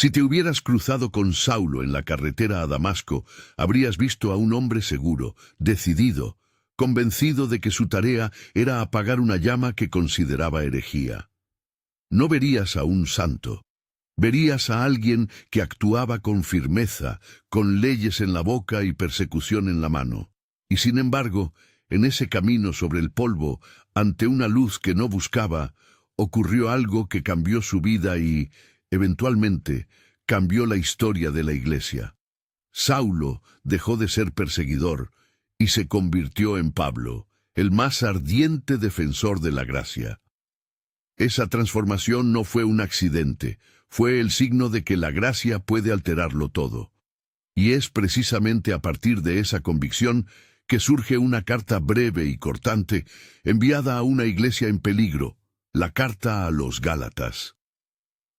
Si te hubieras cruzado con Saulo en la carretera a Damasco, habrías visto a un hombre seguro, decidido, convencido de que su tarea era apagar una llama que consideraba herejía. No verías a un santo. Verías a alguien que actuaba con firmeza, con leyes en la boca y persecución en la mano. Y sin embargo, en ese camino sobre el polvo, ante una luz que no buscaba, ocurrió algo que cambió su vida y, eventualmente, cambió la historia de la Iglesia. Saulo dejó de ser perseguidor y se convirtió en Pablo, el más ardiente defensor de la gracia. Esa transformación no fue un accidente, fue el signo de que la gracia puede alterarlo todo. Y es precisamente a partir de esa convicción que surge una carta breve y cortante enviada a una iglesia en peligro, la carta a los Gálatas.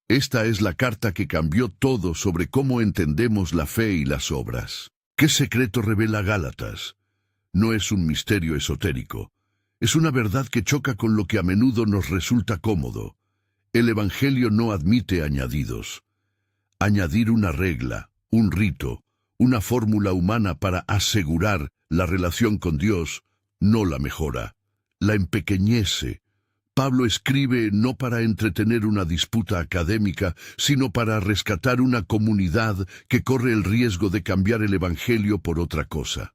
Esta es la carta que cambió todo sobre cómo entendemos la fe y las obras. ¿Qué secreto revela Gálatas? No es un misterio esotérico. Es una verdad que choca con lo que a menudo nos resulta cómodo. El Evangelio no admite añadidos. Añadir una regla, un rito, una fórmula humana para asegurar la relación con Dios, no la mejora, la empequeñece. Pablo escribe no para entretener una disputa académica, sino para rescatar una comunidad que corre el riesgo de cambiar el Evangelio por otra cosa.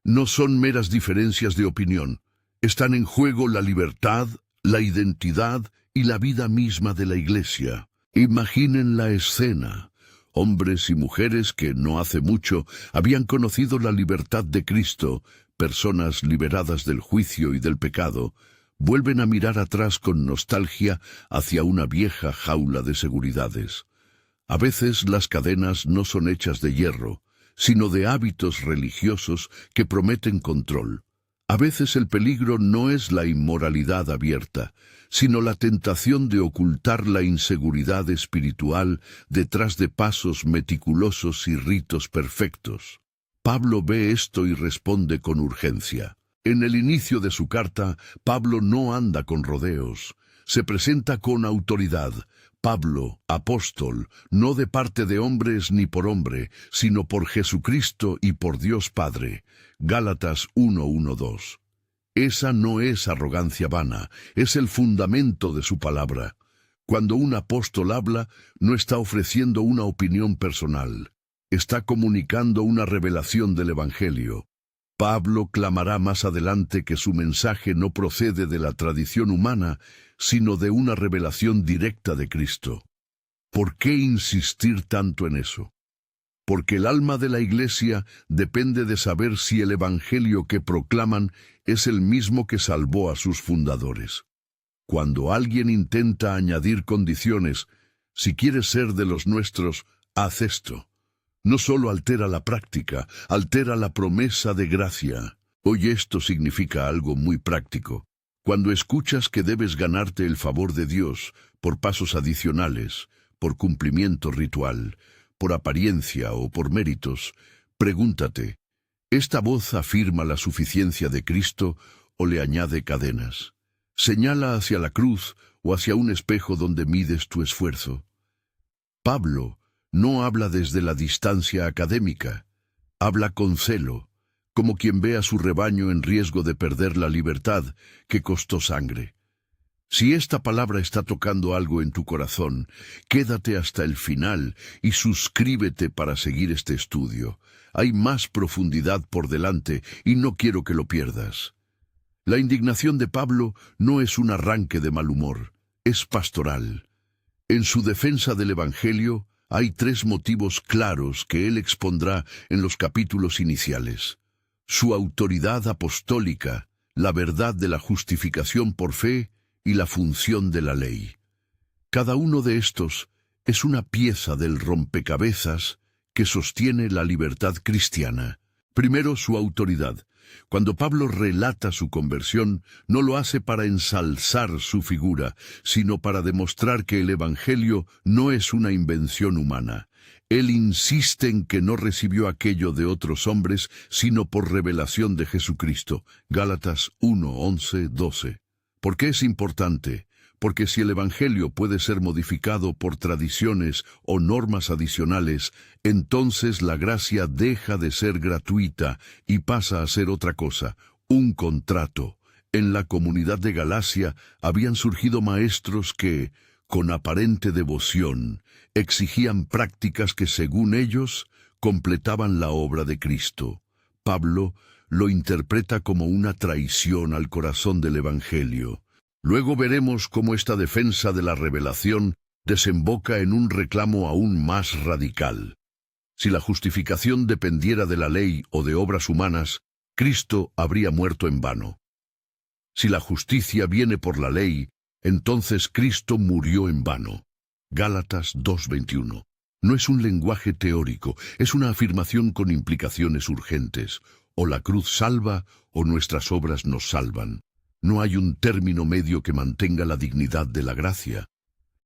No son meras diferencias de opinión. Están en juego la libertad, la identidad y la vida misma de la Iglesia. Imaginen la escena. Hombres y mujeres que no hace mucho habían conocido la libertad de Cristo, personas liberadas del juicio y del pecado, vuelven a mirar atrás con nostalgia hacia una vieja jaula de seguridades. A veces las cadenas no son hechas de hierro, sino de hábitos religiosos que prometen control. A veces el peligro no es la inmoralidad abierta, sino la tentación de ocultar la inseguridad espiritual detrás de pasos meticulosos y ritos perfectos. Pablo ve esto y responde con urgencia. En el inicio de su carta, Pablo no anda con rodeos. Se presenta con autoridad. Pablo, apóstol, no de parte de hombres ni por hombre, sino por Jesucristo y por Dios Padre. Gálatas 1:1-2. Esa no es arrogancia vana, es el fundamento de su palabra. Cuando un apóstol habla, no está ofreciendo una opinión personal. Está comunicando una revelación del Evangelio. Pablo clamará más adelante que su mensaje no procede de la tradición humana, sino de una revelación directa de Cristo. ¿Por qué insistir tanto en eso? Porque el alma de la Iglesia depende de saber si el Evangelio que proclaman es el mismo que salvó a sus fundadores. Cuando alguien intenta añadir condiciones, si quieres ser de los nuestros, haz esto. No solo altera la práctica, altera la promesa de gracia. Hoy esto significa algo muy práctico. Cuando escuchas que debes ganarte el favor de Dios por pasos adicionales, por cumplimiento ritual, por apariencia o por méritos, pregúntate, ¿esta voz afirma la suficiencia de Cristo o le añade cadenas? ¿Señala hacia la cruz o hacia un espejo donde mides tu esfuerzo? Pablo no habla desde la distancia académica, habla con celo, como quien ve a su rebaño en riesgo de perder la libertad que costó sangre. Si esta palabra está tocando algo en tu corazón, quédate hasta el final y suscríbete para seguir este estudio. Hay más profundidad por delante y no quiero que lo pierdas. La indignación de Pablo no es un arranque de mal humor, es pastoral. En su defensa del Evangelio, hay 3 motivos claros que él expondrá en los capítulos iniciales. Su autoridad apostólica, la verdad de la justificación por fe y la función de la ley. Cada uno de estos es una pieza del rompecabezas que sostiene la libertad cristiana. Primero, su autoridad. Cuando Pablo relata su conversión, no lo hace para ensalzar su figura, sino para demostrar que el Evangelio no es una invención humana. Él insiste en que no recibió aquello de otros hombres, sino por revelación de Jesucristo. Gálatas 1:11-12. ¿Por qué es importante? porque si el Evangelio puede ser modificado por tradiciones o normas adicionales, entonces la gracia deja de ser gratuita y pasa a ser otra cosa, un contrato. En la comunidad de Galacia habían surgido maestros que, con aparente devoción, exigían prácticas que, según ellos, completaban la obra de Cristo. Pablo lo interpreta como una traición al corazón del Evangelio. Luego veremos cómo esta defensa de la revelación desemboca en un reclamo aún más radical. Si la justificación dependiera de la ley o de obras humanas, Cristo habría muerto en vano. Si la justicia viene por la ley, entonces Cristo murió en vano. Gálatas 2:21. No es un lenguaje teórico, es una afirmación con implicaciones urgentes. O la cruz salva, o nuestras obras nos salvan. No hay un término medio que mantenga la dignidad de la gracia.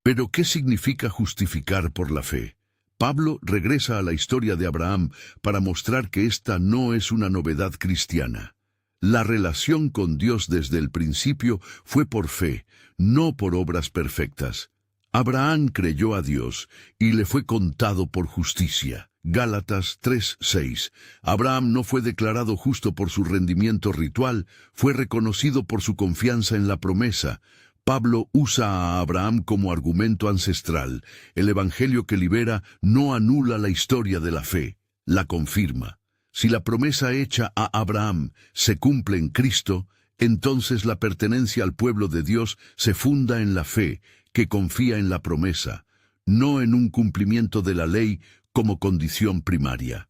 Pero, ¿qué significa justificar por la fe? Pablo regresa a la historia de Abraham para mostrar que esta no es una novedad cristiana. La relación con Dios desde el principio fue por fe, no por obras perfectas. Abraham creyó a Dios y le fue contado por justicia. Gálatas 3:6. Abraham no fue declarado justo por su rendimiento ritual, fue reconocido por su confianza en la promesa. Pablo usa a Abraham como argumento ancestral. El Evangelio que libera no anula la historia de la fe, la confirma. Si la promesa hecha a Abraham se cumple en Cristo, entonces la pertenencia al pueblo de Dios se funda en la fe, que confía en la promesa, no en un cumplimiento de la ley como condición primaria.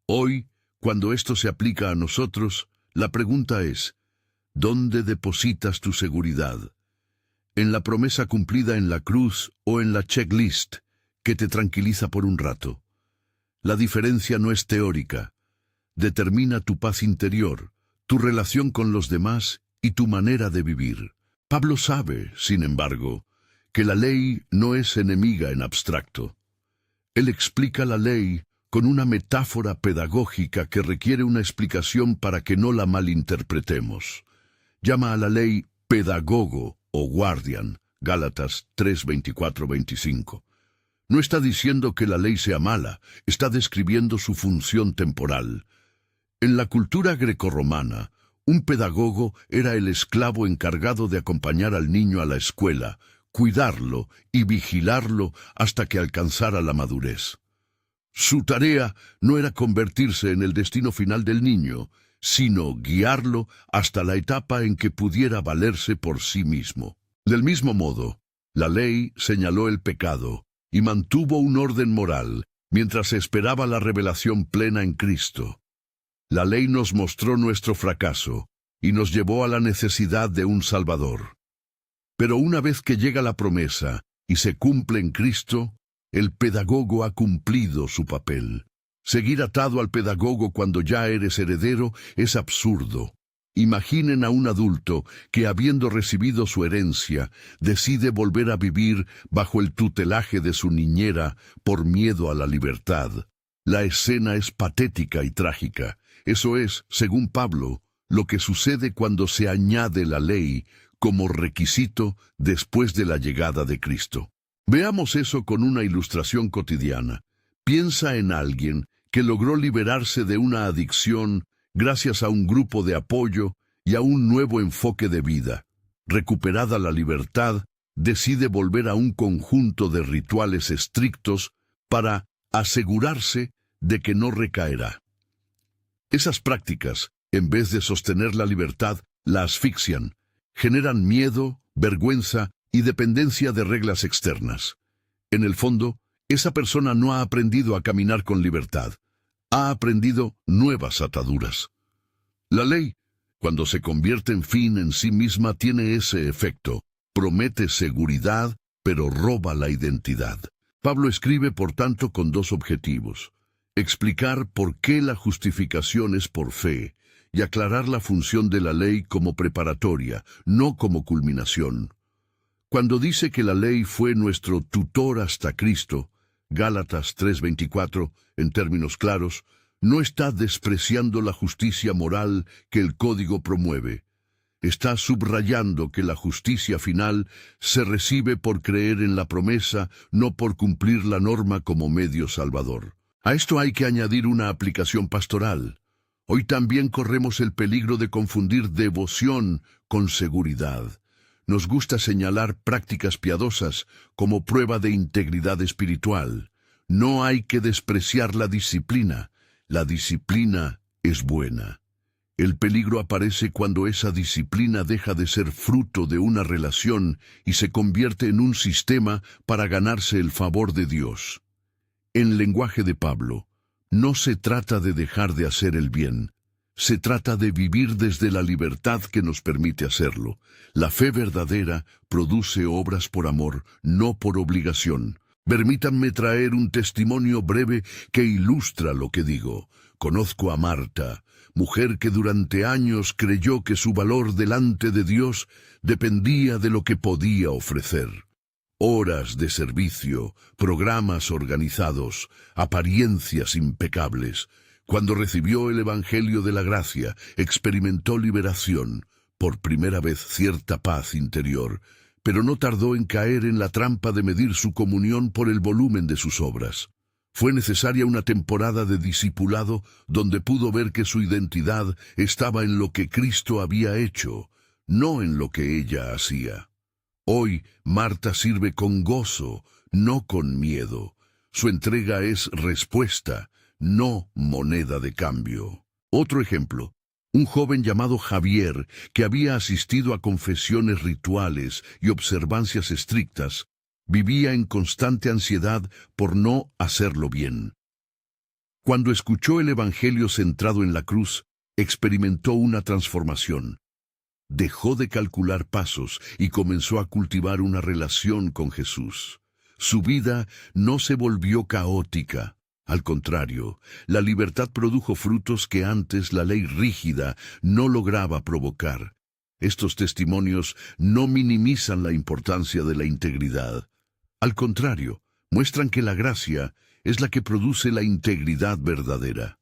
Hoy, cuando esto se aplica a nosotros, la pregunta es, ¿dónde depositas tu seguridad? ¿En la promesa cumplida en la cruz o en la checklist que te tranquiliza por un rato? La diferencia no es teórica. Determina tu paz interior, tu relación con los demás y tu manera de vivir. Pablo sabe, sin embargo, que la ley no es enemiga en abstracto. Él explica la ley con una metáfora pedagógica que requiere una explicación para que no la malinterpretemos. Llama a la ley pedagogo o guardian, Gálatas 3:24-25. No está diciendo que la ley sea mala, está describiendo su función temporal. En la cultura grecorromana, un pedagogo era el esclavo encargado de acompañar al niño a la escuela, cuidarlo y vigilarlo hasta que alcanzara la madurez. Su tarea no era convertirse en el destino final del niño, sino guiarlo hasta la etapa en que pudiera valerse por sí mismo. Del mismo modo, la ley señaló el pecado y mantuvo un orden moral mientras se esperaba la revelación plena en Cristo. La ley nos mostró nuestro fracaso y nos llevó a la necesidad de un Salvador. Pero una vez que llega la promesa y se cumple en Cristo, el pedagogo ha cumplido su papel. Seguir atado al pedagogo cuando ya eres heredero es absurdo. Imaginen a un adulto que, habiendo recibido su herencia, decide volver a vivir bajo el tutelaje de su niñera por miedo a la libertad. La escena es patética y trágica. Eso es, según Pablo, lo que sucede cuando se añade la ley como requisito después de la llegada de Cristo. Veamos eso con una ilustración cotidiana. Piensa en alguien que logró liberarse de una adicción gracias a un grupo de apoyo y a un nuevo enfoque de vida. Recuperada la libertad, decide volver a un conjunto de rituales estrictos para asegurarse de que no recaerá. Esas prácticas, en vez de sostener la libertad, la asfixian, generan miedo, vergüenza y dependencia de reglas externas. En el fondo, esa persona no ha aprendido a caminar con libertad. Ha aprendido nuevas ataduras. La ley, cuando se convierte en fin en sí misma, tiene ese efecto. Promete seguridad, pero roba la identidad. Pablo escribe, por tanto, con dos objetivos: explicar por qué la justificación es por fe y aclarar la función de la ley como preparatoria, no como culminación. Cuando dice que la ley fue nuestro tutor hasta Cristo, Gálatas 3:24, en términos claros, no está despreciando la justicia moral que el código promueve. Está subrayando que la justicia final se recibe por creer en la promesa, no por cumplir la norma como medio salvador. A esto hay que añadir una aplicación pastoral. Hoy también corremos el peligro de confundir devoción con seguridad. Nos gusta señalar prácticas piadosas como prueba de integridad espiritual. No hay que despreciar la disciplina. La disciplina es buena. El peligro aparece cuando esa disciplina deja de ser fruto de una relación y se convierte en un sistema para ganarse el favor de Dios. En lenguaje de Pablo, no se trata de dejar de hacer el bien, se trata de vivir desde la libertad que nos permite hacerlo. La fe verdadera produce obras por amor, no por obligación. Permítanme traer un testimonio breve que ilustra lo que digo. Conozco a Marta, mujer que durante años creyó que su valor delante de Dios dependía de lo que podía ofrecer. Horas de servicio, programas organizados, apariencias impecables. Cuando recibió el Evangelio de la Gracia, experimentó liberación, por primera vez cierta paz interior, pero no tardó en caer en la trampa de medir su comunión por el volumen de sus obras. Fue necesaria una temporada de discipulado donde pudo ver que su identidad estaba en lo que Cristo había hecho, no en lo que ella hacía. Hoy, Marta sirve con gozo, no con miedo. Su entrega es respuesta, no moneda de cambio. Otro ejemplo. Un joven llamado Javier, que había asistido a confesiones rituales y observancias estrictas, vivía en constante ansiedad por no hacerlo bien. Cuando escuchó el Evangelio centrado en la cruz, experimentó una transformación. Dejó de calcular pasos y comenzó a cultivar una relación con Jesús. Su vida no se volvió caótica. Al contrario, la libertad produjo frutos que antes la ley rígida no lograba provocar. Estos testimonios no minimizan la importancia de la integridad. Al contrario, muestran que la gracia es la que produce la integridad verdadera.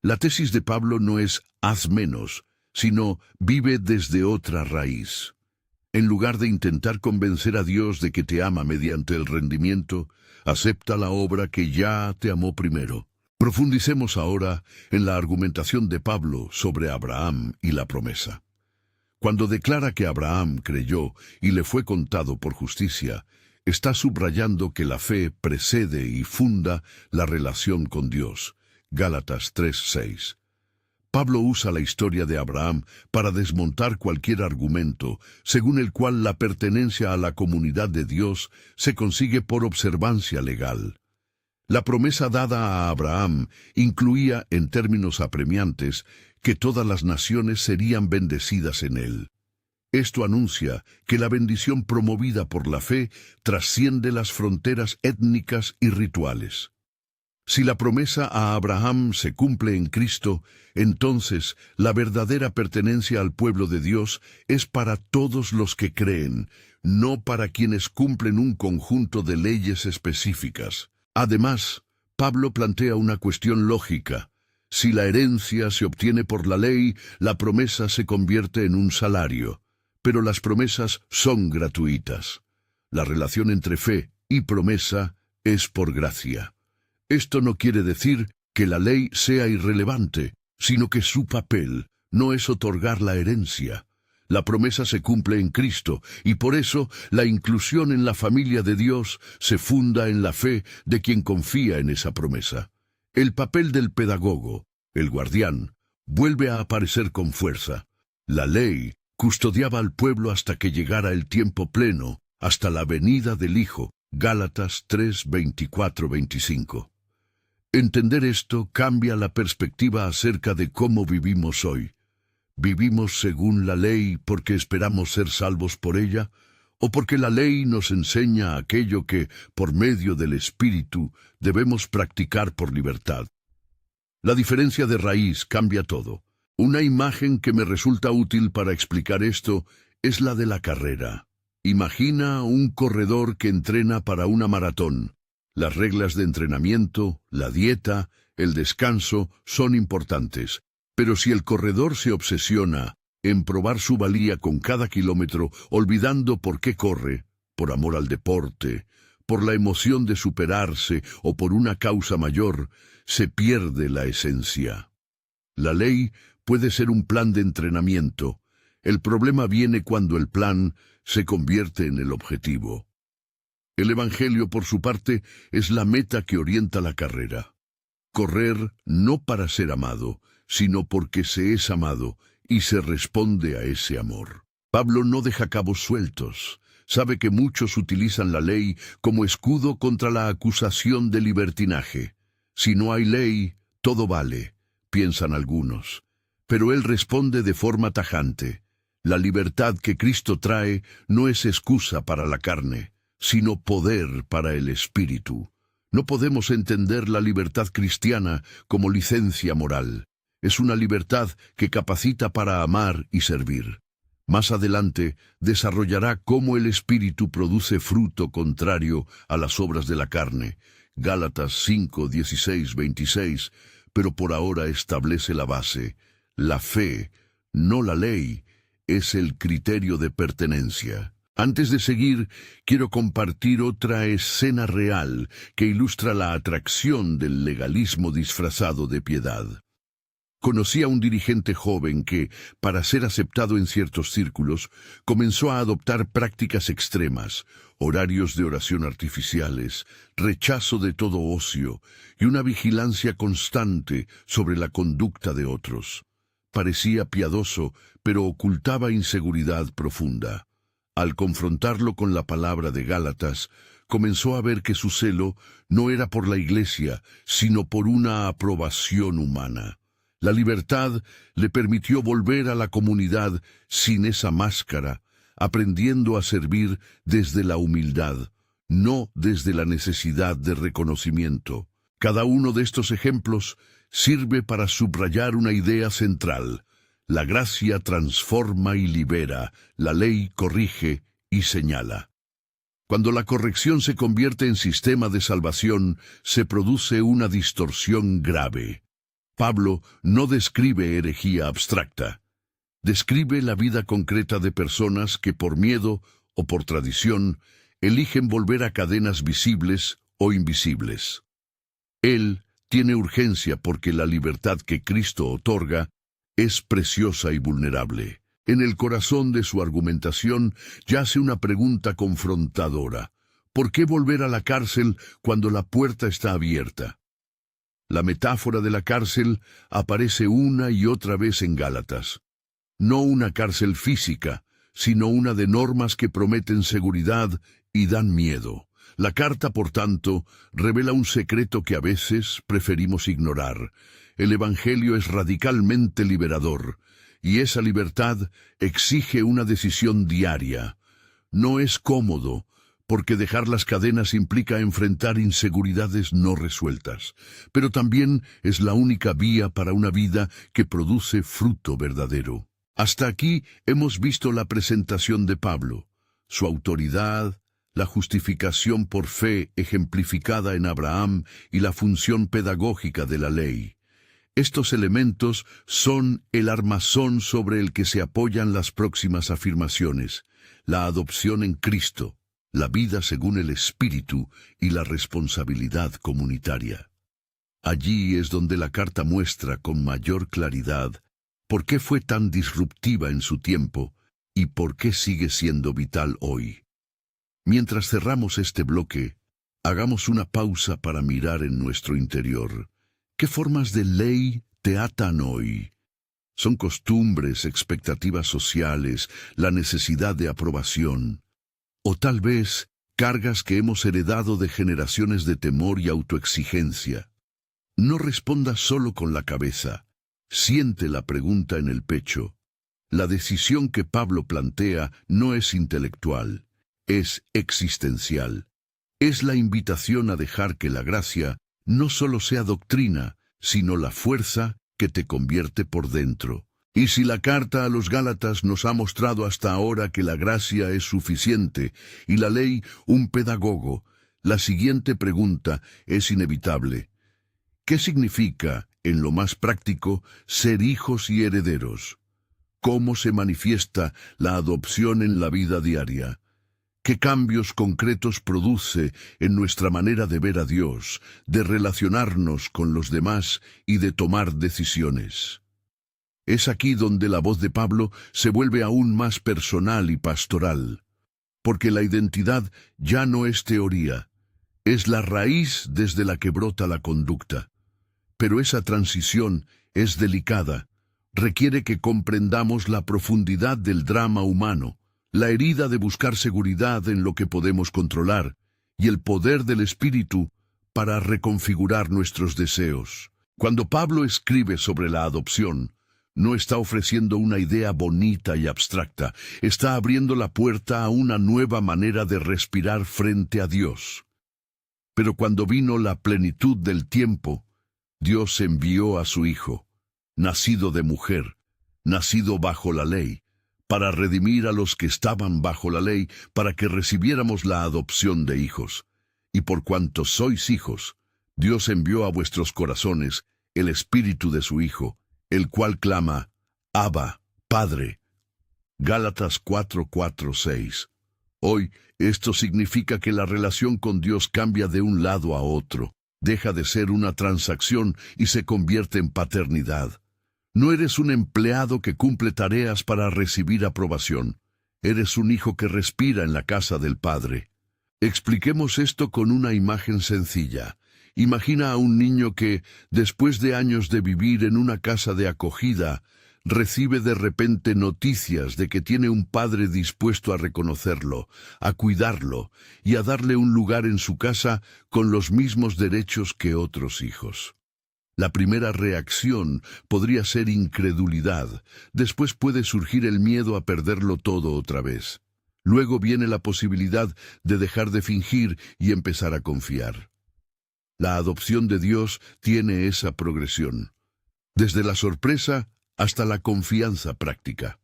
La tesis de Pablo no es haz menos, sino vive desde otra raíz. En lugar de intentar convencer a Dios de que te ama mediante el rendimiento, acepta la obra que ya te amó primero. Profundicemos ahora en la argumentación de Pablo sobre Abraham y la promesa. Cuando declara que Abraham creyó y le fue contado por justicia, está subrayando que la fe precede y funda la relación con Dios. Gálatas 3:6. Pablo usa la historia de Abraham para desmontar cualquier argumento según el cual la pertenencia a la comunidad de Dios se consigue por observancia legal. La promesa dada a Abraham incluía, en términos apremiantes, que todas las naciones serían bendecidas en él. Esto anuncia que la bendición promovida por la fe trasciende las fronteras étnicas y rituales. Si la promesa a Abraham se cumple en Cristo, entonces la verdadera pertenencia al pueblo de Dios es para todos los que creen, no para quienes cumplen un conjunto de leyes específicas. Además, Pablo plantea una cuestión lógica. Si la herencia se obtiene por la ley, la promesa se convierte en un salario. Pero las promesas son gratuitas. La relación entre fe y promesa es por gracia. Esto no quiere decir que la ley sea irrelevante, sino que su papel no es otorgar la herencia. La promesa se cumple en Cristo, y por eso la inclusión en la familia de Dios se funda en la fe de quien confía en esa promesa. El papel del pedagogo, el guardián, vuelve a aparecer con fuerza. La ley custodiaba al pueblo hasta que llegara el tiempo pleno, hasta la venida del Hijo. Gálatas 3:24-25. Entender esto cambia la perspectiva acerca de cómo vivimos hoy. ¿Vivimos según la ley porque esperamos ser salvos por ella? ¿O porque la ley nos enseña aquello que, por medio del Espíritu, debemos practicar por libertad? La diferencia de raíz cambia todo. Una imagen que me resulta útil para explicar esto es la de la carrera. Imagina un corredor que entrena para una maratón. Las reglas de entrenamiento, la dieta, el descanso son importantes, pero si el corredor se obsesiona en probar su valía con cada kilómetro, olvidando por qué corre, por amor al deporte, por la emoción de superarse o por una causa mayor, se pierde la esencia. La ley puede ser un plan de entrenamiento. El problema viene cuando el plan se convierte en el objetivo. El Evangelio, por su parte, es la meta que orienta la carrera. Correr no para ser amado, sino porque se es amado y se responde a ese amor. Pablo no deja cabos sueltos. Sabe que muchos utilizan la ley como escudo contra la acusación de libertinaje. Si no hay ley, todo vale, piensan algunos. Pero él responde de forma tajante. La libertad que Cristo trae no es excusa para la carne, sino poder para el espíritu. No podemos entender la libertad cristiana como licencia moral. Es una libertad que capacita para amar y servir. Más adelante desarrollará cómo el espíritu produce fruto contrario a las obras de la carne. Gálatas 5, 16, 26, pero por ahora establece la base. La fe, no la ley, es el criterio de pertenencia. Antes de seguir, quiero compartir otra escena real que ilustra la atracción del legalismo disfrazado de piedad. Conocí a un dirigente joven que, para ser aceptado en ciertos círculos, comenzó a adoptar prácticas extremas, horarios de oración artificiales, rechazo de todo ocio y una vigilancia constante sobre la conducta de otros. Parecía piadoso, pero ocultaba inseguridad profunda. Al confrontarlo con la palabra de Gálatas, comenzó a ver que su celo no era por la iglesia, sino por una aprobación humana. La libertad le permitió volver a la comunidad sin esa máscara, aprendiendo a servir desde la humildad, no desde la necesidad de reconocimiento. Cada uno de estos ejemplos sirve para subrayar una idea central. La gracia transforma y libera, la ley corrige y señala. Cuando la corrección se convierte en sistema de salvación, se produce una distorsión grave. Pablo no describe herejía abstracta. Describe la vida concreta de personas que por miedo o por tradición eligen volver a cadenas visibles o invisibles. Él tiene urgencia porque la libertad que Cristo otorga es preciosa y vulnerable. En el corazón de su argumentación yace una pregunta confrontadora. ¿Por qué volver a la cárcel cuando la puerta está abierta? La metáfora de la cárcel aparece una y otra vez en Gálatas. No una cárcel física, sino una de normas que prometen seguridad y dan miedo. La carta, por tanto, revela un secreto que a veces preferimos ignorar. El Evangelio es radicalmente liberador, y esa libertad exige una decisión diaria. No es cómodo, porque dejar las cadenas implica enfrentar inseguridades no resueltas, pero también es la única vía para una vida que produce fruto verdadero. Hasta aquí hemos visto la presentación de Pablo, su autoridad, la justificación por fe ejemplificada en Abraham y la función pedagógica de la ley. Estos elementos son el armazón sobre el que se apoyan las próximas afirmaciones: la adopción en Cristo, la vida según el Espíritu y la responsabilidad comunitaria. Allí es donde la carta muestra con mayor claridad por qué fue tan disruptiva en su tiempo y por qué sigue siendo vital hoy. Mientras cerramos este bloque, hagamos una pausa para mirar en nuestro interior. ¿Qué formas de ley te atan hoy? ¿Son costumbres, expectativas sociales, la necesidad de aprobación? O tal vez cargas que hemos heredado de generaciones de temor y autoexigencia. No respondas solo con la cabeza. Siente la pregunta en el pecho. La decisión que Pablo plantea no es intelectual, es existencial. Es la invitación a dejar que la gracia no solo sea doctrina, sino la fuerza que te convierte por dentro. Y si la carta a los Gálatas nos ha mostrado hasta ahora que la gracia es suficiente y la ley un pedagogo, la siguiente pregunta es inevitable. ¿Qué significa, en lo más práctico, ser hijos y herederos? ¿Cómo se manifiesta la adopción en la vida diaria? ¿Qué cambios concretos produce en nuestra manera de ver a Dios, de relacionarnos con los demás y de tomar decisiones? Es aquí donde la voz de Pablo se vuelve aún más personal y pastoral, porque la identidad ya no es teoría, es la raíz desde la que brota la conducta. Pero esa transición es delicada, requiere que comprendamos la profundidad del drama humano, la herida de buscar seguridad en lo que podemos controlar y el poder del Espíritu para reconfigurar nuestros deseos. Cuando Pablo escribe sobre la adopción, no está ofreciendo una idea bonita y abstracta, está abriendo la puerta a una nueva manera de respirar frente a Dios. Pero cuando vino la plenitud del tiempo, Dios envió a su Hijo, nacido de mujer, nacido bajo la ley, para redimir a los que estaban bajo la ley, para que recibiéramos la adopción de hijos. Y por cuanto sois hijos, Dios envió a vuestros corazones el Espíritu de su Hijo, el cual clama, Abba, Padre. Gálatas 4:4-6. Hoy, esto significa que la relación con Dios cambia de un lado a otro, deja de ser una transacción y se convierte en paternidad. No eres un empleado que cumple tareas para recibir aprobación. Eres un hijo que respira en la casa del Padre. Expliquemos esto con una imagen sencilla. Imagina a un niño que, después de años de vivir en una casa de acogida, recibe de repente noticias de que tiene un padre dispuesto a reconocerlo, a cuidarlo y a darle un lugar en su casa con los mismos derechos que otros hijos. La primera reacción podría ser incredulidad, después puede surgir el miedo a perderlo todo otra vez. Luego viene la posibilidad de dejar de fingir y empezar a confiar. La adopción de Dios tiene esa progresión, desde la sorpresa hasta la confianza práctica.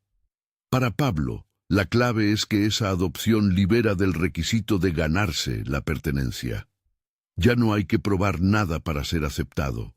Para Pablo, la clave es que esa adopción libera del requisito de ganarse la pertenencia. Ya no hay que probar nada para ser aceptado.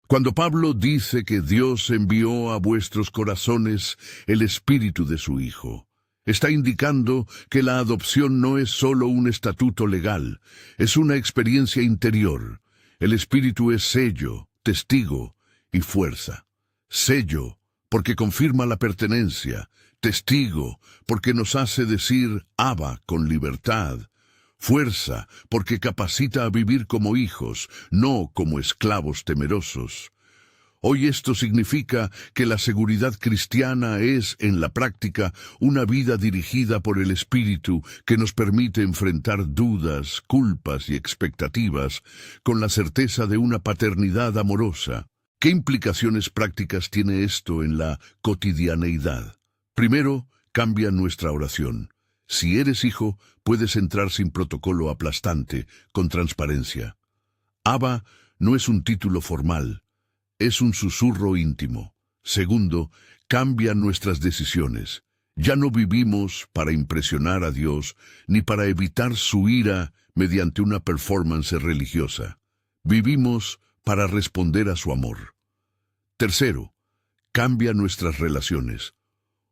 Cuando Pablo dice que Dios envió a vuestros corazones el Espíritu de su Hijo, está indicando que la adopción no es solo un estatuto legal, es una experiencia interior. El Espíritu es sello, testigo y fuerza. Sello, porque confirma la pertenencia. Testigo, porque nos hace decir Abba con libertad. Fuerza, porque capacita a vivir como hijos, no como esclavos temerosos. Hoy esto significa que la seguridad cristiana es, en la práctica, una vida dirigida por el Espíritu que nos permite enfrentar dudas, culpas y expectativas con la certeza de una paternidad amorosa. ¿Qué implicaciones prácticas tiene esto en la cotidianeidad? Primero, cambia nuestra oración. Si eres hijo, puedes entrar sin protocolo aplastante, con transparencia. Abba no es un título formal, es un susurro íntimo. Segundo, cambia nuestras decisiones. Ya no vivimos para impresionar a Dios, ni para evitar su ira mediante una performance religiosa. Vivimos para responder a su amor. Tercero, cambia nuestras relaciones.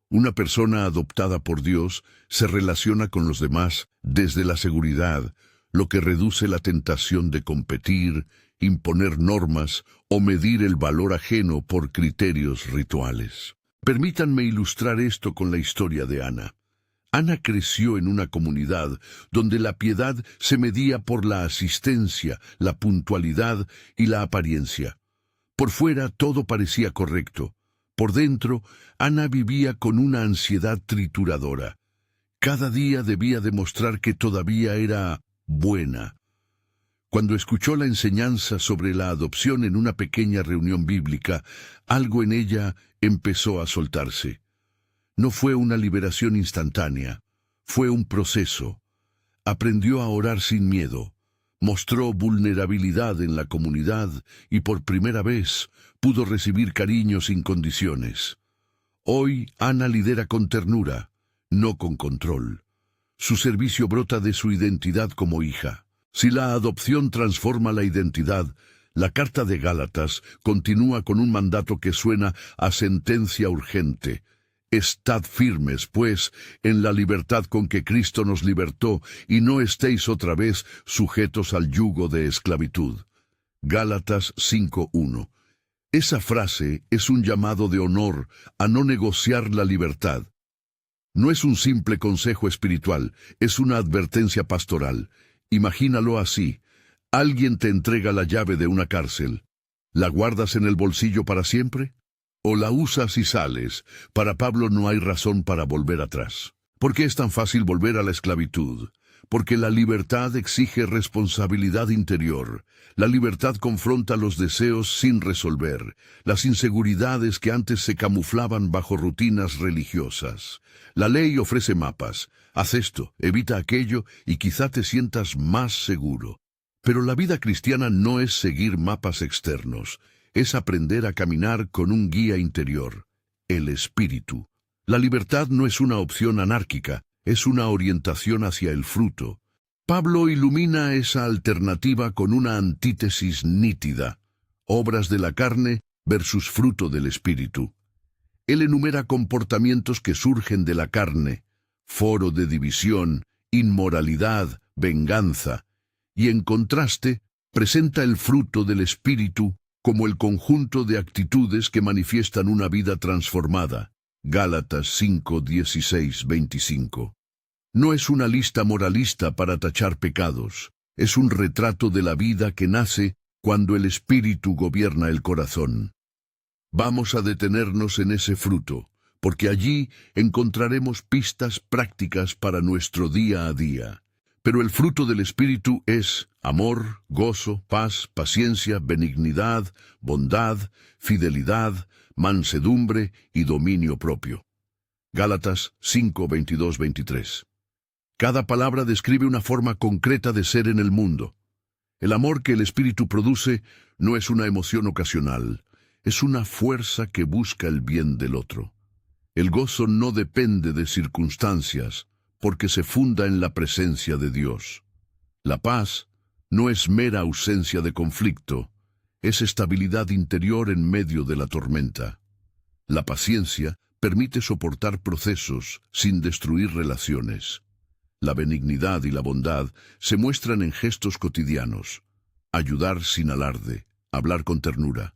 Una persona adoptada por Dios se relaciona con los demás desde la seguridad, lo que reduce la tentación de competir, imponer normas o medir el valor ajeno por criterios rituales. Permítanme ilustrar esto con la historia de Ana. Ana creció en una comunidad donde la piedad se medía por la asistencia, la puntualidad y la apariencia. Por fuera todo parecía correcto. Por dentro, Ana vivía con una ansiedad trituradora. Cada día debía demostrar que todavía era buena. Cuando escuchó la enseñanza sobre la adopción en una pequeña reunión bíblica, algo en ella empezó a soltarse. No fue una liberación instantánea, fue un proceso. Aprendió a orar sin miedo, mostró vulnerabilidad en la comunidad y por primera vez pudo recibir cariño sin condiciones. Hoy Ana lidera con ternura, no con control. Su servicio brota de su identidad como hija. Si la adopción transforma la identidad, la carta de Gálatas continúa con un mandato que suena a sentencia urgente. Estad firmes, pues, en la libertad con que Cristo nos libertó, y no estéis otra vez sujetos al yugo de esclavitud. Gálatas 5:1. Esa frase es un llamado de honor a no negociar la libertad. No es un simple consejo espiritual, es una advertencia pastoral. Imagínalo así. Alguien te entrega la llave de una cárcel. ¿La guardas en el bolsillo para siempre? ¿O la usas y sales? Para Pablo no hay razón para volver atrás. ¿Por qué es tan fácil volver a la esclavitud? Porque la libertad exige responsabilidad interior. La libertad confronta los deseos sin resolver, las inseguridades que antes se camuflaban bajo rutinas religiosas. La ley ofrece mapas. Haz esto, evita aquello y quizá te sientas más seguro. Pero la vida cristiana no es seguir mapas externos, es aprender a caminar con un guía interior, el Espíritu. La libertad no es una opción anárquica, es una orientación hacia el fruto. Pablo ilumina esa alternativa con una antítesis nítida, obras de la carne versus fruto del Espíritu. Él enumera comportamientos que surgen de la carne, foro de división, inmoralidad, venganza, y en contraste, presenta el fruto del Espíritu como el conjunto de actitudes que manifiestan una vida transformada. Gálatas 5, 16, 25. No es una lista moralista para tachar pecados, es un retrato de la vida que nace cuando el Espíritu gobierna el corazón. Vamos a detenernos en ese fruto, porque allí encontraremos pistas prácticas para nuestro día a día. Pero el fruto del Espíritu es amor, gozo, paz, paciencia, benignidad, bondad, fidelidad, mansedumbre y dominio propio. Gálatas 5, 22, 23. Cada palabra describe una forma concreta de ser en el mundo. El amor que el Espíritu produce no es una emoción ocasional, es una fuerza que busca el bien del otro. El gozo no depende de circunstancias, porque se funda en la presencia de Dios. La paz no es mera ausencia de conflicto, es estabilidad interior en medio de la tormenta. La paciencia permite soportar procesos sin destruir relaciones. La benignidad y la bondad se muestran en gestos cotidianos, ayudar sin alarde, hablar con ternura.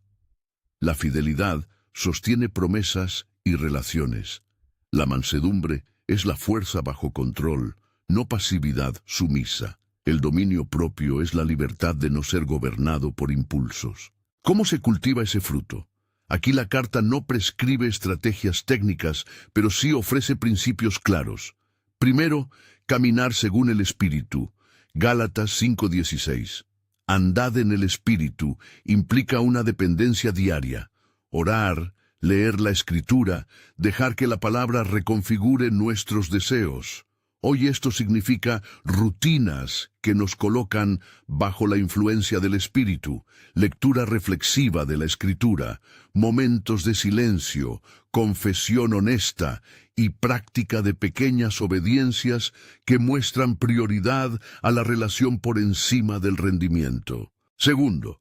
La fidelidad sostiene promesas y relaciones. La mansedumbre es la fuerza bajo control, no pasividad sumisa. El dominio propio es la libertad de no ser gobernado por impulsos. ¿Cómo se cultiva ese fruto? Aquí la carta no prescribe estrategias técnicas, pero sí ofrece principios claros. Primero, caminar según el Espíritu. Gálatas 5:16. Andad en el Espíritu implica una dependencia diaria. Orar, leer la Escritura, dejar que la palabra reconfigure nuestros deseos. Hoy esto significa rutinas que nos colocan bajo la influencia del Espíritu, lectura reflexiva de la Escritura, momentos de silencio, confesión honesta y práctica de pequeñas obediencias que muestran prioridad a la relación por encima del rendimiento. Segundo,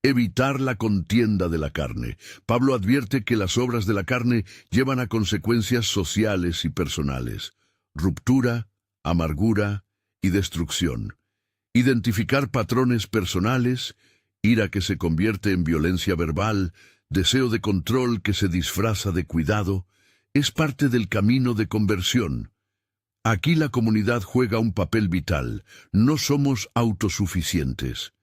evitar la contienda de la carne. Pablo advierte que las obras de la carne llevan a consecuencias sociales y personales. Ruptura, amargura y destrucción. Identificar patrones personales, ira que se convierte en violencia verbal, deseo de control que se disfraza de cuidado, es parte del camino de conversión. Aquí la comunidad juega un papel vital. No somos autosuficientes.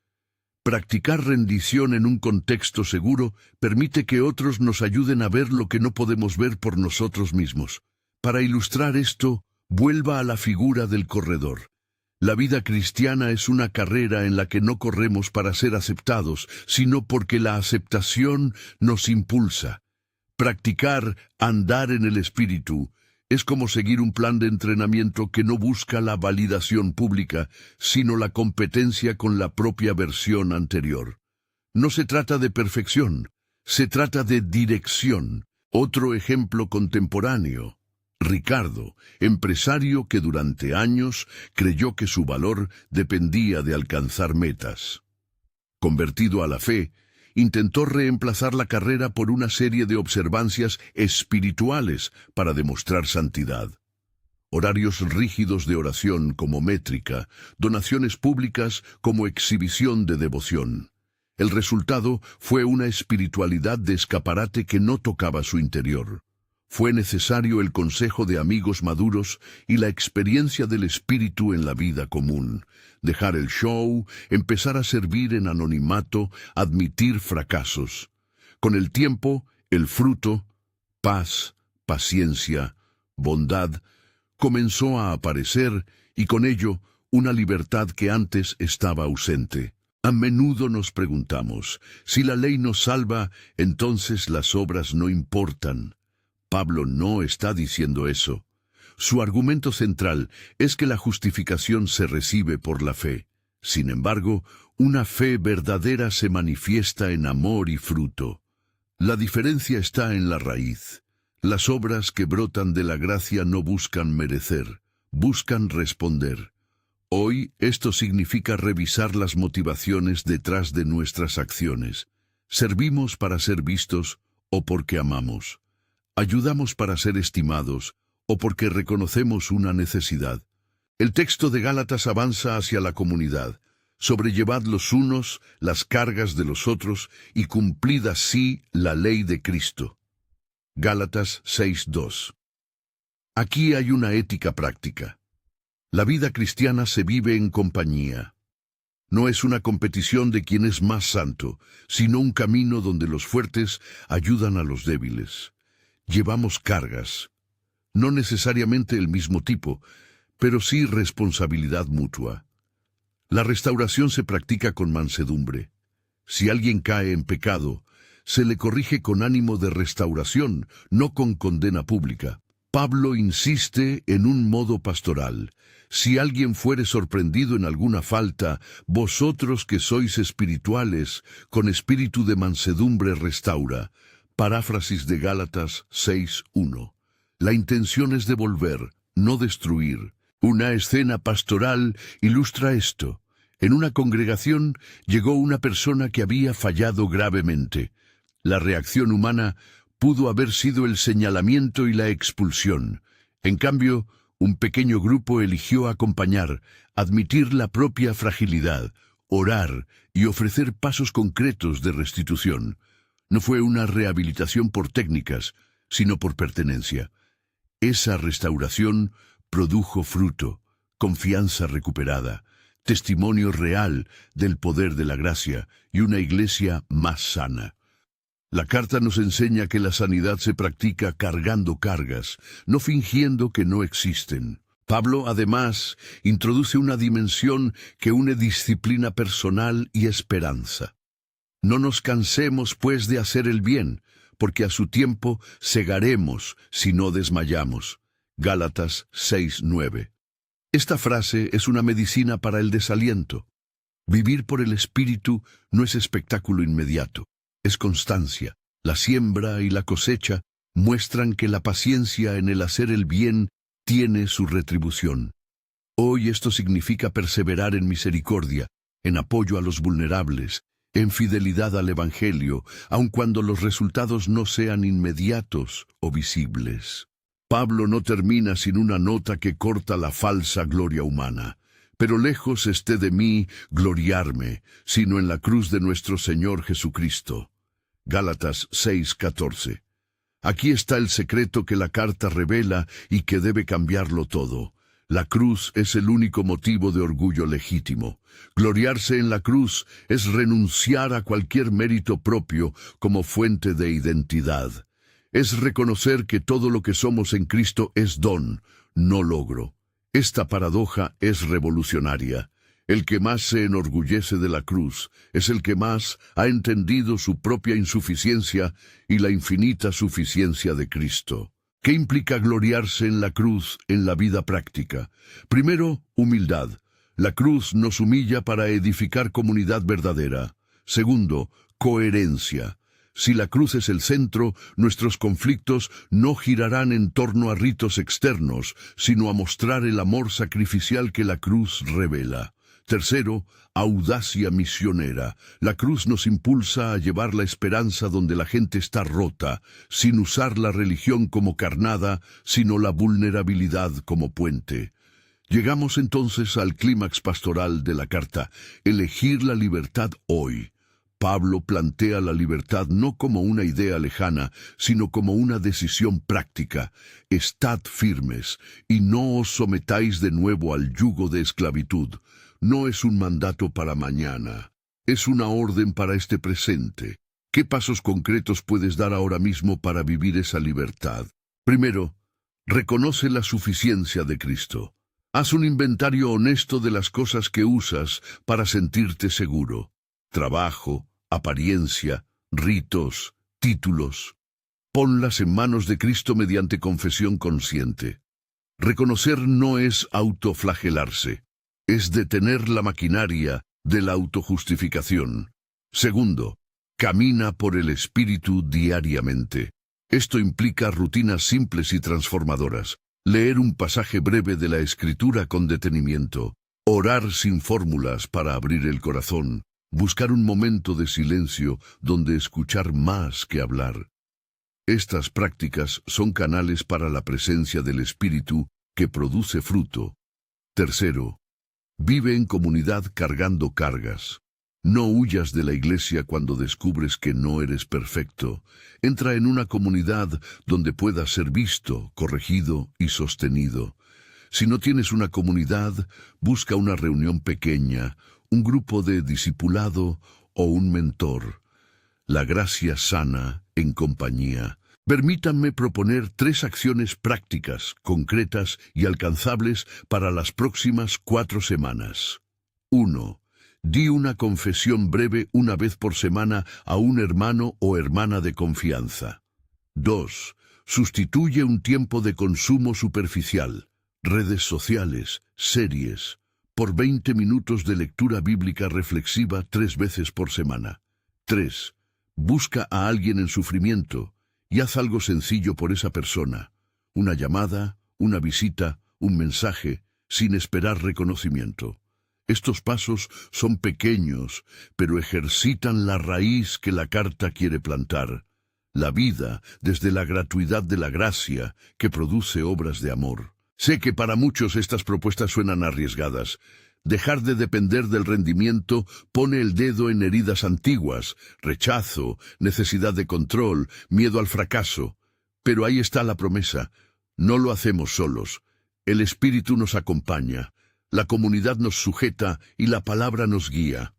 Practicar rendición en un contexto seguro permite que otros nos ayuden a ver lo que no podemos ver por nosotros mismos. Para ilustrar esto, vuelva a la figura del corredor. La vida cristiana es una carrera en la que no corremos para ser aceptados, sino porque la aceptación nos impulsa. Practicar andar en el Espíritu es como seguir un plan de entrenamiento que no busca la validación pública, sino la competencia con la propia versión anterior. No se trata de perfección, se trata de dirección. Otro ejemplo contemporáneo. Ricardo, empresario que durante años creyó que su valor dependía de alcanzar metas. Convertido a la fe, intentó reemplazar la carrera por una serie de observancias espirituales para demostrar santidad. Horarios rígidos de oración como métrica, donaciones públicas como exhibición de devoción. El resultado fue una espiritualidad de escaparate que no tocaba su interior. Fue necesario el consejo de amigos maduros y la experiencia del espíritu en la vida común. Dejar el show, empezar a servir en anonimato, admitir fracasos. Con el tiempo, el fruto, paz, paciencia, bondad, comenzó a aparecer y con ello una libertad que antes estaba ausente. A menudo nos preguntamos, si la ley nos salva, entonces las obras no importan. Pablo no está diciendo eso. Su argumento central es que la justificación se recibe por la fe. Sin embargo, una fe verdadera se manifiesta en amor y fruto. La diferencia está en la raíz. Las obras que brotan de la gracia no buscan merecer, buscan responder. Hoy esto significa revisar las motivaciones detrás de nuestras acciones. ¿Servimos para ser vistos o porque amamos? ¿Ayudamos para ser estimados o porque reconocemos una necesidad? El texto de Gálatas avanza hacia la comunidad. Sobrellevad los unos las cargas de los otros y cumplid así la ley de Cristo. Gálatas 6:2. Aquí hay una ética práctica. La vida cristiana se vive en compañía. No es una competición de quién es más santo, sino un camino donde los fuertes ayudan a los débiles. Llevamos cargas, no necesariamente el mismo tipo, pero sí responsabilidad mutua. La restauración se practica con mansedumbre. Si alguien cae en pecado, se le corrige con ánimo de restauración, no con condena pública. Pablo insiste en un modo pastoral. Si alguien fuere sorprendido en alguna falta, vosotros que sois espirituales, con espíritu de mansedumbre restaura. Paráfrasis de Gálatas 6:1. La intención es devolver, no destruir. Una escena pastoral ilustra esto. En una congregación llegó una persona que había fallado gravemente. La reacción humana pudo haber sido el señalamiento y la expulsión. En cambio, un pequeño grupo eligió acompañar, admitir la propia fragilidad, orar y ofrecer pasos concretos de restitución. No fue una rehabilitación por técnicas, sino por pertenencia. Esa restauración produjo fruto, confianza recuperada, testimonio real del poder de la gracia y una iglesia más sana. La carta nos enseña que la sanidad se practica cargando cargas, no fingiendo que no existen. Pablo, además, introduce una dimensión que une disciplina personal y esperanza. No nos cansemos, pues, de hacer el bien, porque a su tiempo segaremos si no desmayamos. Gálatas 6:9. Esta frase es una medicina para el desaliento. Vivir por el Espíritu no es espectáculo inmediato. Es constancia. La siembra y la cosecha muestran que la paciencia en el hacer el bien tiene su retribución. Hoy esto significa perseverar en misericordia, en apoyo a los vulnerables, en fidelidad al Evangelio, aun cuando los resultados no sean inmediatos o visibles. Pablo no termina sin una nota que corta la falsa gloria humana. Pero lejos esté de mí gloriarme, sino en la cruz de nuestro Señor Jesucristo. Gálatas 6:14. Aquí está el secreto que la carta revela y que debe cambiarlo todo. La cruz es el único motivo de orgullo legítimo. Gloriarse en la cruz es renunciar a cualquier mérito propio como fuente de identidad. Es reconocer que todo lo que somos en Cristo es don, no logro. Esta paradoja es revolucionaria. El que más se enorgullece de la cruz es el que más ha entendido su propia insuficiencia y la infinita suficiencia de Cristo. ¿Qué implica gloriarse en la cruz en la vida práctica? Primero, humildad. La cruz nos humilla para edificar comunidad verdadera. Segundo, coherencia. Si la cruz es el centro, nuestros conflictos no girarán en torno a ritos externos, sino a mostrar el amor sacrificial que la cruz revela. Tercero, audacia misionera. La cruz nos impulsa a llevar la esperanza donde la gente está rota, sin usar la religión como carnada, sino la vulnerabilidad como puente. Llegamos entonces al clímax pastoral de la carta, elegir la libertad hoy. Pablo plantea la libertad no como una idea lejana, sino como una decisión práctica. Estad firmes, y no os sometáis de nuevo al yugo de esclavitud. No es un mandato para mañana, es una orden para este presente. ¿Qué pasos concretos puedes dar ahora mismo para vivir esa libertad? Primero, reconoce la suficiencia de Cristo. Haz un inventario honesto de las cosas que usas para sentirte seguro. Trabajo, apariencia, ritos, títulos. Ponlas en manos de Cristo mediante confesión consciente. Reconocer no es autoflagelarse, es detener la maquinaria de la autojustificación. Segundo, camina por el Espíritu diariamente. Esto implica rutinas simples y transformadoras. Leer un pasaje breve de la Escritura con detenimiento. Orar sin fórmulas para abrir el corazón. Buscar un momento de silencio donde escuchar más que hablar. Estas prácticas son canales para la presencia del Espíritu que produce fruto. Tercero, vive en comunidad cargando cargas. No huyas de la iglesia cuando descubres que no eres perfecto. Entra en una comunidad donde puedas ser visto, corregido y sostenido. Si no tienes una comunidad, busca una reunión pequeña, un grupo de discipulado o un mentor. La gracia sana en compañía. Permítanme proponer 3 acciones prácticas, concretas y alcanzables para las próximas 4 semanas. 1. Di una confesión breve una vez por semana a un hermano o hermana de confianza. 2. Sustituye un tiempo de consumo superficial, redes sociales, series, por 20 minutos de lectura bíblica reflexiva 3 veces por semana. 3. Busca a alguien en sufrimiento y haz algo sencillo por esa persona. Una llamada, una visita, un mensaje, sin esperar reconocimiento. Estos pasos son pequeños, pero ejercitan la raíz que la carta quiere plantar. La vida desde la gratuidad de la gracia que produce obras de amor. Sé que para muchos estas propuestas suenan arriesgadas. Dejar de depender del rendimiento pone el dedo en heridas antiguas, rechazo, necesidad de control, miedo al fracaso. Pero ahí está la promesa. No lo hacemos solos. El Espíritu nos acompaña. La comunidad nos sujeta y la palabra nos guía.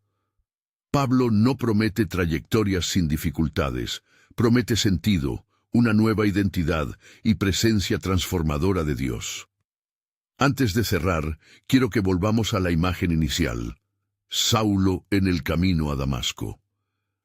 Pablo no promete trayectorias sin dificultades, promete sentido, una nueva identidad y presencia transformadora de Dios. Antes de cerrar, quiero que volvamos a la imagen inicial. Saulo en el camino a Damasco.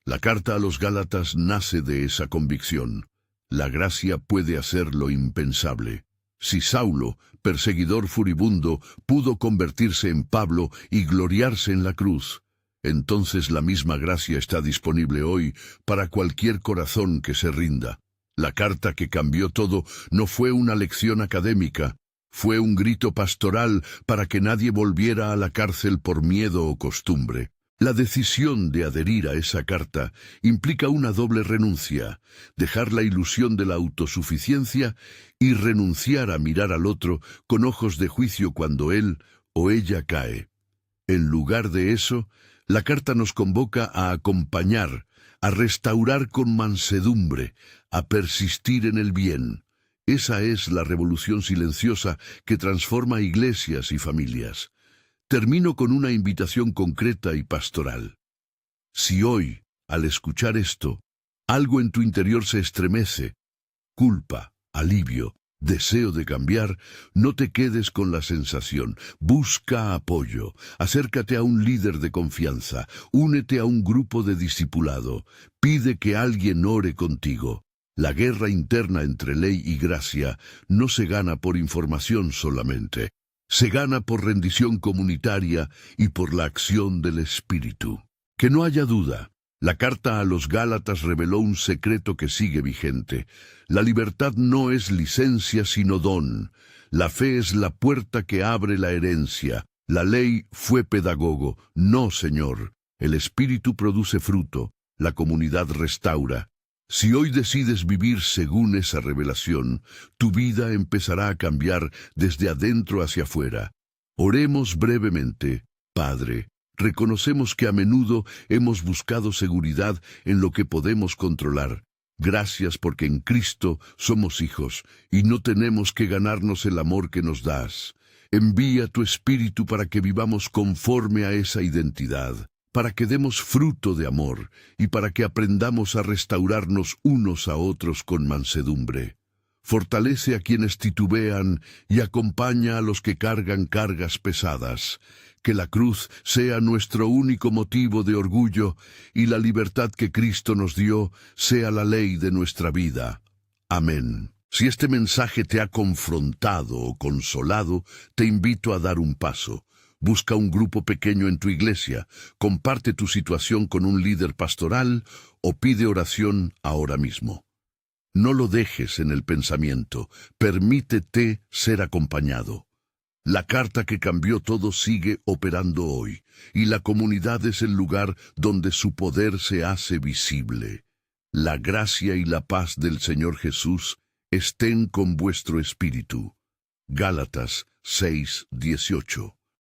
La carta a los Gálatas nace de esa convicción. La gracia puede hacer lo impensable. Si Saulo, perseguidor furibundo, pudo convertirse en Pablo y gloriarse en la cruz, entonces la misma gracia está disponible hoy para cualquier corazón que se rinda. La carta que cambió todo no fue una lección académica, fue un grito pastoral para que nadie volviera a la cárcel por miedo o costumbre. La decisión de adherir a esa carta implica una doble renuncia, dejar la ilusión de la autosuficiencia y renunciar a mirar al otro con ojos de juicio cuando él o ella cae. En lugar de eso, la carta nos convoca a acompañar, a restaurar con mansedumbre, a persistir en el bien. Esa es la revolución silenciosa que transforma iglesias y familias. Termino con una invitación concreta y pastoral. Si hoy, al escuchar esto, algo en tu interior se estremece, culpa, alivio, deseo de cambiar, no te quedes con la sensación. Busca apoyo, acércate a un líder de confianza, únete a un grupo de discipulado, pide que alguien ore contigo. La guerra interna entre ley y gracia no se gana por información solamente. Se gana por rendición comunitaria y por la acción del Espíritu. Que no haya duda, la carta a los Gálatas reveló un secreto que sigue vigente. La libertad no es licencia sino don. La fe es la puerta que abre la herencia. La ley fue pedagogo. No, Señor. El Espíritu produce fruto. La comunidad restaura. Si hoy decides vivir según esa revelación, tu vida empezará a cambiar desde adentro hacia afuera. Oremos brevemente. Padre, reconocemos que a menudo hemos buscado seguridad en lo que podemos controlar. Gracias porque en Cristo somos hijos y no tenemos que ganarnos el amor que nos das. Envía tu Espíritu para que vivamos conforme a esa identidad, para que demos fruto de amor y para que aprendamos a restaurarnos unos a otros con mansedumbre. Fortalece a quienes titubean y acompaña a los que cargan cargas pesadas. Que la cruz sea nuestro único motivo de orgullo y la libertad que Cristo nos dio sea la ley de nuestra vida. Amén. Si este mensaje te ha confrontado o consolado, te invito a dar un paso. Busca un grupo pequeño en tu iglesia, comparte tu situación con un líder pastoral o pide oración ahora mismo. No lo dejes en el pensamiento, permítete ser acompañado. La carta que cambió todo sigue operando hoy, y la comunidad es el lugar donde su poder se hace visible. La gracia y la paz del Señor Jesús estén con vuestro espíritu. Gálatas 6:18